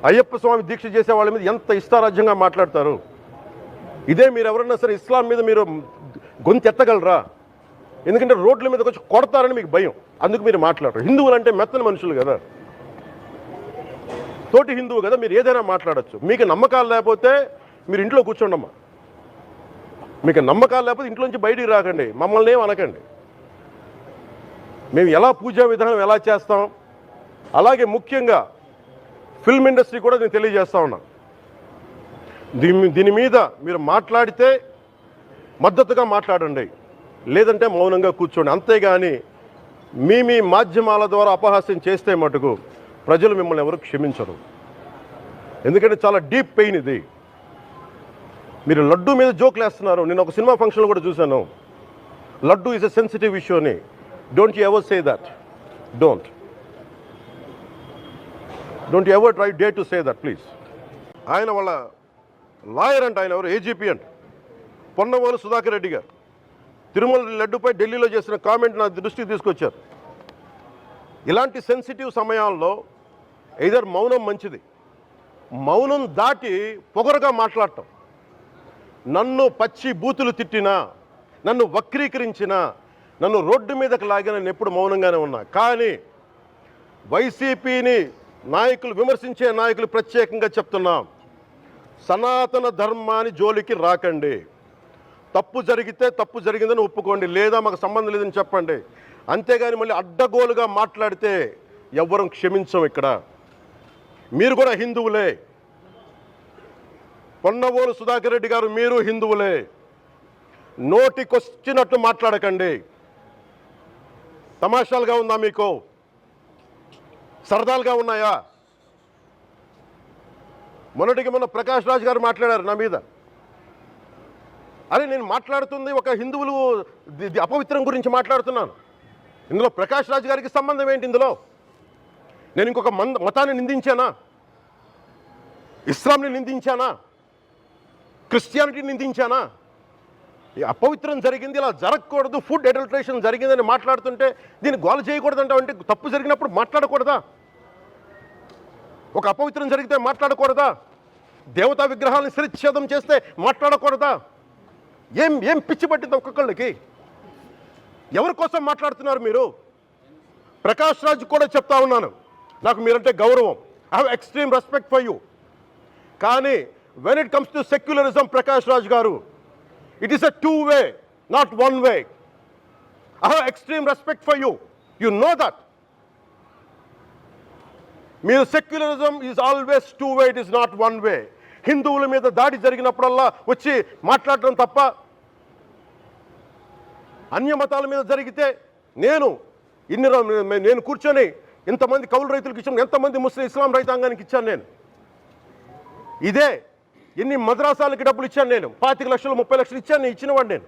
అయ్యప్ప స్వామి దీక్ష చేసే వాళ్ళ మీద ఎంత ఇష్టారాజ్యంగా మాట్లాడతారు. ఇదే మీరు ఎవరన్నా సరే ఇస్లాం మీద మీరు గొంతు ఎత్తగలరా? ఎందుకంటే రోడ్ల మీదకి వచ్చి కొడతారని మీకు భయం, అందుకు మీరు మాట్లాడరు. హిందువులు అంటే మెత్తని మనుషులు కదా, తోటి హిందువు కదా, మీరు ఏదైనా మాట్లాడచ్చు. మీకు నమ్మకాలు లేకపోతే మీరు ఇంట్లో కూర్చోండమ్మా. మీకు నమ్మకాలు లేకపోతే ఇంట్లోంచి బయటికి రాకండి, మమ్మల్ని ఏం అనకండి. మేము ఎలా పూజా విధానం ఎలా చేస్తాం, అలాగే ముఖ్యంగా ఫిల్మ్ ఇండస్ట్రీ కూడా నేను తెలియజేస్తా ఉన్నా. దీని మీద మీరు మాట్లాడితే మద్దతుగా మాట్లాడండి, లేదంటే మౌనంగా కూర్చోండి. అంతేగాని మీ మాధ్యమాల ద్వారా అపహాస్యం చేస్తే మటుకు ప్రజలు మిమ్మల్ని ఎవరు క్షమించరు. ఎందుకంటే చాలా డీప్ పెయిన్ ఇది. మీరు లడ్డు మీద జోక్లు వేస్తున్నారు. నేను ఒక సినిమా ఫంక్షన్లో కూడా చూశాను, laddu is a sensitive issue అని. Don't you ever say that. Don't you ever try dare to say that please. ఆయన వాళ్ళ లాయర్ అంట, ఆయన ఎవరు ఏజీపీ అంట, పొన్నవోలు సుధాకర్ రెడ్డి గారు తిరుమల లడ్డుపై ఢిల్లీలో చేసిన కామెంట్ నా దృష్టికి తీసుకొచ్చారు. ఇలాంటి సెన్సిటివ్ సమయాల్లో ఎయిదర్ మౌనం మంచిది, మౌనం దాటి పొగరుగా మాట్లాడటం, నన్ను పచ్చి బూతులు తిట్టినా, నన్ను వక్రీకరించినా, నన్ను రోడ్డు మీదకి లాగిన నేను ఎప్పుడు మౌనంగానే ఉన్నా. కానీ వైసీపీని నాయకులు విమర్శించే నాయకులు ప్రత్యేకంగా చెప్తున్నాం, సనాతన ధర్మాన్ని జోలికి రాకండి. తప్పు జరిగితే తప్పు జరిగిందని ఒప్పుకోండి, లేదా మాకు సంబంధం లేదని చెప్పండి. అంతేగాని మళ్ళీ అడ్డగోలుగా మాట్లాడితే ఎవ్వరం క్షమించం. ఇక్కడ మీరు కూడా హిందువులే, పొన్నవోలు సుధాకర్ రెడ్డి గారు మీరు హిందువులే. నోటికొచ్చినట్టు మాట్లాడకండి. తమాషాలుగా ఉందా మీకు? సరదాలుగా ఉన్నాయా? మొన్నటికి మొన్న ప్రకాష్ రాజ్ గారు మాట్లాడారు నా మీద. అరే నేను మాట్లాడుతుంది ఒక హిందువులు అపవిత్రం గురించి మాట్లాడుతున్నాను. ఇందులో ప్రకాష్ రాజ్ గారికి సంబంధం ఏంటి? ఇందులో నేను ఇంకొక మతాన్ని నిందించానా? ఇస్లాంని నిందించానా? క్రిస్టియానిటీని నిందించానా? ఈ అపవిత్రం జరిగింది, ఇలా జరగకూడదు, ఫుడ్ అడల్ట్రేషన్ జరిగిందని మాట్లాడుతుంటే దీన్ని గోల చేయకూడదంట. అంటే తప్పు జరిగినప్పుడు మాట్లాడకూడదా? ఒక అపవిత్రం జరిగితే మాట్లాడకూడదా? దేవతా విగ్రహాలను శిరచ్ఛేదం చేస్తే మాట్లాడకూడదా? ఏం పిచ్చి పట్టింది ఒక్కొక్కళ్ళకి? ఎవరి కోసం మాట్లాడుతున్నారు మీరు? ప్రకాష్ రాజ్ కూడా చెప్తా ఉన్నాను, నాకు మీరంటే గౌరవం, I have extreme respect for you. కానీ when it comes to secularism, Prakash Raj garu, it is a two-way, not one-way. I have extreme respect for you. You know that. Mere secularism is always two-way, it is not one-way. హిందువుల మీద దాడి జరిగినప్పుడల్లా వచ్చి మాట్లాడడం తప్ప, అన్య మతాల మీద జరిగితే నేను కూర్చొని ఇంతమంది కౌలు రైతులకు ఇచ్చాను, ఎంతమంది ముస్లిం ఇస్లాం రైతాంగానికి ఇచ్చాను నేను. ఇదే ఎన్ని మద్రాసాలకి డబ్బులు ఇచ్చాను నేను, 25 లక్షలు 30 లక్షలు ఇచ్చాను, నేను ఇచ్చినవాడిని. నేను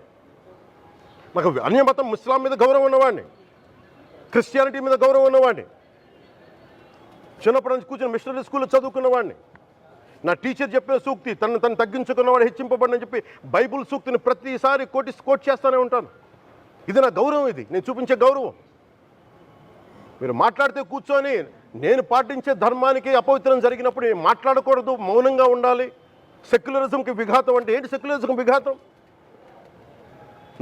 నాకు అన్యమతం ఇస్లాం మీద గౌరవం ఉన్నవాడిని, క్రిస్టియానిటీ మీద గౌరవం ఉన్నవాడిని, చిన్నప్పటి నుంచి కూర్చొని మిషనరీ స్కూల్లో చదువుకున్నవాడిని. నా టీచర్ చెప్పిన సూక్తి తను తగ్గించుకున్నవాడు హెచ్చింపబడినని చెప్పి బైబుల్ సూక్తిని ప్రతిసారి కోట్ చేస్తూనే ఉంటాను. ఇది నా గౌరవం, ఇది నేను చూపించే గౌరవం. మీరు మాట్లాడితే కూర్చొని నేను పాటించే ధర్మానికి అపవిత్రం జరిగినప్పుడు మాట్లాడకూడదు, మౌనంగా ఉండాలి. సెక్యులరిజంకి విఘాతం అంటే ఏంటి? సెక్యులరిజంకి విఘాతం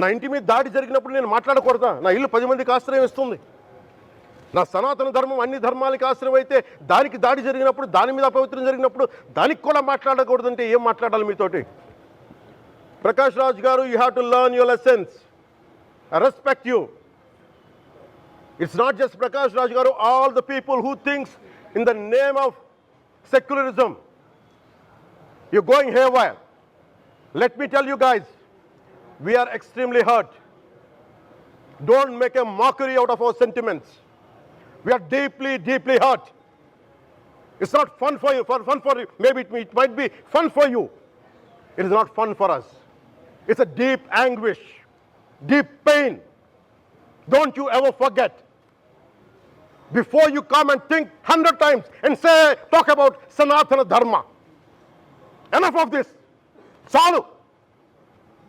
నా ఇంటి మీద దాడి జరిగినప్పుడు నేను మాట్లాడకూడదా? నా ఇల్లు 10 మందికి ఆశ్రయం ఇస్తుంది. నా సనాతన ధర్మం అన్ని ధర్మాలకి ఆశ్రయం అయితే దానికి దాడి జరిగినప్పుడు, దాని మీద అపవిత్రం జరిగినప్పుడు దానికి కూడా మాట్లాడకూడదంటే ఏం మాట్లాడాలి మీతోటి? ప్రకాష్ రాజ్ గారు, you have to learn your lessons. I respect you. It's not just Prakash Raj garu, all the people who thinks in the name of secularism, you're going haywire. Let me tell you guys, we are extremely hurt. Don't make a mockery out of our sentiments. We are deeply, deeply hurt. It's not fun for you, maybe it might be fun for you. It is not fun for us. It's a deep anguish, deep pain. Don't you ever forget. Before you come and think 100 times and talk about Sanatana Dharma. Enough of this. చాలు.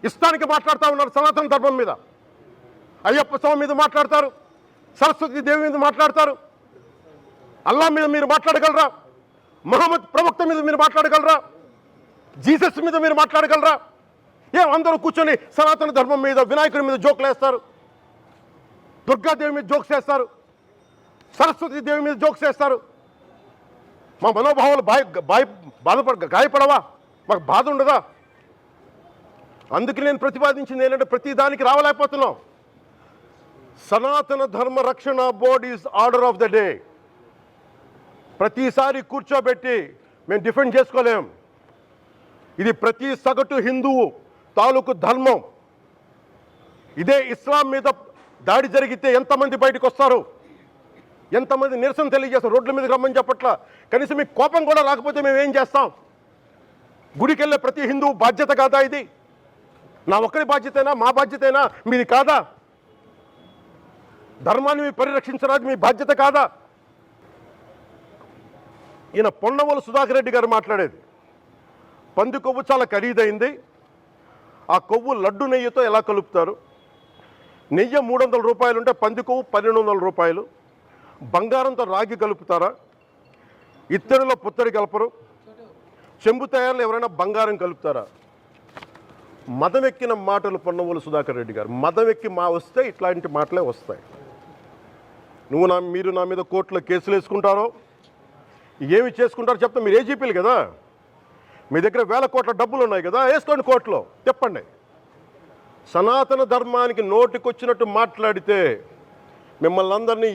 ఇష్టానికి మాట్లాడుతూ ఉన్నారు సనాతన ధర్మం మీద. అయ్యప్ప స్వామి మీద మాట్లాడతారు, సరస్వతి దేవి మీద మాట్లాడతారు. అల్లా మీద మీరు మాట్లాడగలరా? మహమ్మద్ ప్రవక్త మీద మీరు మాట్లాడగలరా? జీసస్ మీద మీరు మాట్లాడగలరా? అందరూ కూర్చొని సనాతన ధర్మం మీద, వినాయకుడి మీద జోకులు వేస్తారు, దుర్గాదేవి మీద జోక్స్ వేస్తారు, సరస్వతి దేవి మీద జోక్స్ వేస్తారు. మా మనోభావాలు గాయపడవా? మాకు బాధ ఉండదా? అందుకే నేను ప్రతిపాదించింది ఏంటంటే, ప్రతి దానికి రావలేకపోతున్నాం. సనాతన ధర్మ రక్షణ board is order of the day. ప్రతిసారి కూర్చోబెట్టి మేము డిఫెండ్ చేసుకోలేం. ఇది ప్రతి సగటు హిందువు తాలూకు ధర్మం. ఇదే ఇస్లాం మీద దాడి జరిగితే ఎంతమంది బయటకు వస్తారు? ఎంతమంది నిరసన తెలియజేస్తారు? రోడ్ల మీదకి రమ్మని చెప్పట్లా. కనీసం మీకు కోపం కూడా రాకపోతే మేము ఏం చేస్తాం? గుడికి వెళ్ళే ప్రతి హిందువు బాధ్యత కాదా ఇది? నా ఒక్కరి బాధ్యతైనా, మా బాధ్యతైనా, మీది కాదా? ధర్మాన్ని మీరు పరిరక్షించడానికి మీ బాధ్యత కాదా? ఈయన పొన్నవోలు సుధాకర్ రెడ్డి గారు మాట్లాడేది, పంది కొవ్వు చాలా ఖరీదైంది, ఆ కొవ్వు లడ్డు నెయ్యితో ఎలా కలుపుతారు? నెయ్యి 300 రూపాయలు ఉంటే పంది కొవ్వు 1200 రూపాయలు. బంగారంతో రాగి కలుపుతారా? ఇత్తడిలో పుత్తడి కలపరు. చెంబు తయారులో ఎవరైనా బంగారం కలుపుతారా? మదం ఎక్కిన మాటలు పొన్నవోలు సుధాకర్ రెడ్డి గారు. మదం ఎక్కి వస్తే ఇట్లాంటి మాటలే వస్తాయి. మీరు నా మీద కోర్టులో కేసులు వేసుకుంటారో ఏమి చేసుకుంటారో చెప్తా. మీరు ఏజీపీలు కదా, మీ దగ్గర వేల కోట్ల డబ్బులు ఉన్నాయి కదా, వేసుకోండి కోర్టులో, చెప్పండి. సనాతన ధర్మానికి నోటికొచ్చినట్టు మాట్లాడితే మిమ్మల్ని అందరినీ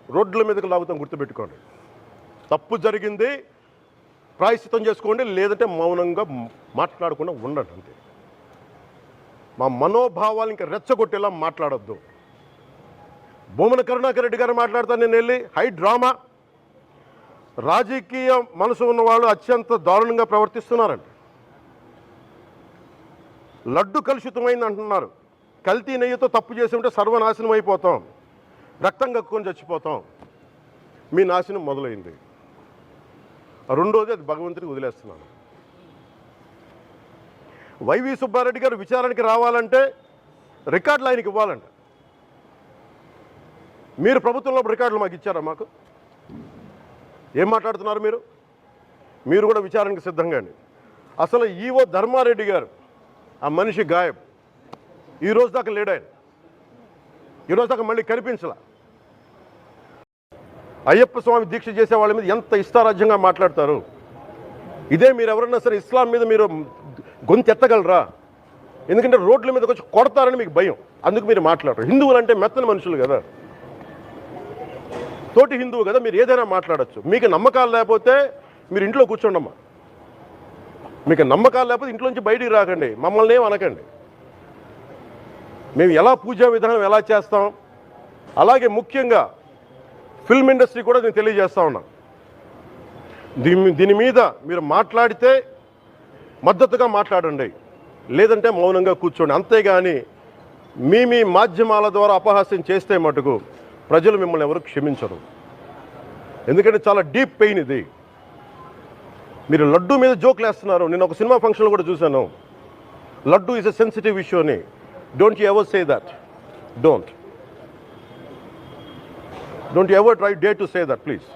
రోడ్ల మీదకి లాగుతాం, గుర్తుపెట్టుకోండి. తప్పు జరిగింది, ప్రాయశ్చిత్తం చేసుకోండి, లేదంటే మౌనంగా మాట్లాడకుండా ఉండండి అంతే. మా మనోభావాలు ఇంకా రెచ్చగొట్టేలా మాట్లాడొద్దు. భూమన కరుణాకర్ రెడ్డి గారు మాట్లాడతాను నేను వెళ్ళి, హై డ్రామా, రాజకీయ మనసు ఉన్నవాళ్ళు అత్యంత దారుణంగా ప్రవర్తిస్తున్నారండి. లడ్డు కలుషితమైంది అంటున్నారు. కల్తీ నెయ్యితో తప్పు చేసి ఉంటే సర్వనాశనం అయిపోతాం, రక్తం కక్కుని చచ్చిపోతాం. మీ నాశనం మొదలైంది. రెండోది, అది భగవంతుడికి వదిలేస్తున్నాను. వైవి సుబ్బారెడ్డి గారు విచారణకి రావాలంటే రికార్డులు ఆయనకి ఇవ్వాలంట. మీరు ప్రభుత్వంలో రికార్డులు మాకు ఇచ్చారా? మాకు ఏం మాట్లాడుతున్నారు మీరు? మీరు కూడా విచారణకు సిద్ధంగా అండి. అసలు ఈవో ధర్మారెడ్డి గారు, ఆ మనిషి గాయబ్. ఈరోజు దాకా లేడు ఆయన. ఈరోజు దాకా మళ్ళీ కనిపించలా. అయ్యప్ప స్వామి దీక్ష చేసే వాళ్ళ మీద ఎంత ఇష్టారాజ్యంగా మాట్లాడతారు. ఇదే మీరు ఎవరన్నా సరే ఇస్లాం మీద మీరు గొంతు ఎత్తగలరా? ఎందుకంటే రోడ్ల మీదకి వచ్చి కొడతారని మీకు భయం, అందుకు మీరు మాట్లాడరు. హిందువులు అంటే మెత్తని మనుషులు కదా, తోటి హిందువు కదా, మీరు ఏదైనా మాట్లాడచ్చు. మీకు నమ్మకాలు లేకపోతే మీరు ఇంట్లో కూర్చోండమ్మా. మీకు నమ్మకాలు లేకపోతే ఇంట్లోంచి బయటికి రాకండి, మమ్మల్ని ఏం అనకండి. మేము ఎలా పూజా విధానం ఎలా చేస్తాం, అలాగే ముఖ్యంగా ఫిల్మ్ ఇండస్ట్రీ కూడా నేను తెలియజేస్తా ఉన్నాను. దీని మీద మీరు మాట్లాడితే మద్దతుగా మాట్లాడండి, లేదంటే మౌనంగా కూర్చోండి. అంతేగాని మీ మాధ్యమాల ద్వారా అపహాస్యం చేస్తే మటుకు ప్రజలు మిమ్మల్ని ఎవరు క్షమించరు. ఎందుకంటే చాలా డీప్ పెయిన్ ఇది. మీరు లడ్డు మీద జోకులు వేస్తున్నారు. నేను ఒక సినిమా ఫంక్షన్లో కూడా చూశాను, laddu is a sensitive issue అని. Don't you ever say that. Don't you ever try dare to say that please.